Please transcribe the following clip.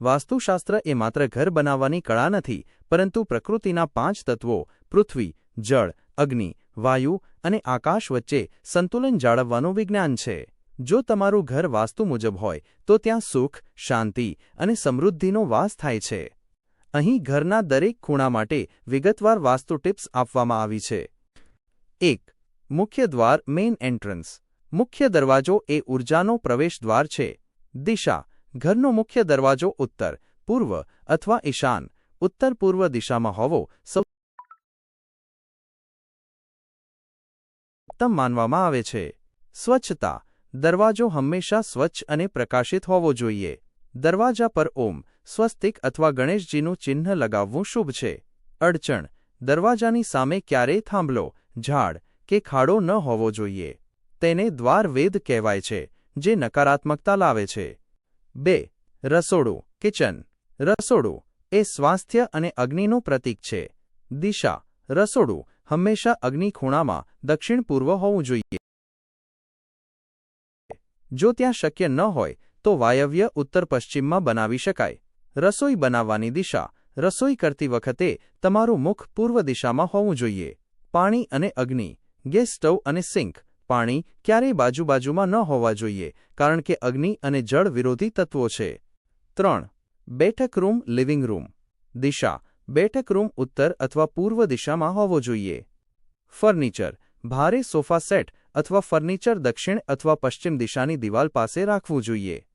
વાસ્તુશાસ્ત્ર એ માત્ર ઘર બનાવવાની કળા નથી, પરંતુ પ્રકૃતિના 5 તત્વો પૃથ્વી, જળ, અગ્નિ, વાયુ અને આકાશ વચ્ચે સંતુલન જાળવવાનું વિજ્ઞાન છે. જો તમારું ઘર વાસ્તુ મુજબ હોય તો ત્યાં સુખ, શાંતિ અને સમૃદ્ધિનો વાસ થાય છે. અહીં ઘરના દરેક ખૂણા માટે વિગતવાર વાસ્તુ ટિપ્સ આપવામાં આવી છે. 1. મુખ્ય દ્વાર મેઇન એન્ટ્રન્સ. મુખ્ય દરવાજો એ ઊર્જાનો પ્રવેશ દ્વાર છે. દિશા. ઘરનો મુખ્ય દરવાજો ઉત્તર, પૂર્વ અથવા ઈશાન, ઉત્તર-પૂર્વ દિશામાં હોવો ઉત્તમ માનવામાં આવે છે. સ્વચ્છતા. દરવાજો હંમેશા સ્વચ્છ અને પ્રકાશિત હોવો જોઈએ. દરવાજા પર ઓમ, સ્વસ્તિક અથવા ગણેશજીનું ચિહ્ન લગાવવું શુભ છે. અડચણ. દરવાજાની સામે ક્યારેય થાંભલો, ઝાડ કે ખાડો ન હોવો જોઈએ. તેને દ્વારવેદ કહેવાય છે, જે નકારાત્મકતા લાવે છે. 2. રસોડું કિચન. રસોડું એ સ્વાસ્થ્ય અને અગ્નિનું પ્રતીક છે. દિશા. રસોડું હંમેશા અગ્નિ ખૂણામાં દક્ષિણ-પૂર્વ હોવું જોઈએ. જો ત્યાં શક્ય ન હોય તો વાયવ્ય ઉત્તર-પશ્ચિમમાં બનાવી શકાય. રસોઈ બનાવવાની દિશા. રસોઈ કરતી વખતે તમારું મુખ પૂર્વ દિશામાં હોવું જોઈએ. પાણી અને અગ્નિ. ગેસ સ્ટવ અને સિંક. પાણી ક્યારેય બાજુ-બાજુમાં ન હોવા જોઈએ, કારણ કે અગ્નિ અને જળ વિરોધી તત્વો છે. 3. બેઠક રૂમ લિવિંગ રૂમ. દિશા. બેઠક રૂમ ઉત્તર અથવા પૂર્વ દિશામાં હોવો જોઈએ. ફર્નિચર. ભારે સોફા સેટ અથવા ફર્નિચર દક્ષિણ અથવા પશ્ચિમ દિશાની દિવાલ પાસે રાખવું જોઈએ.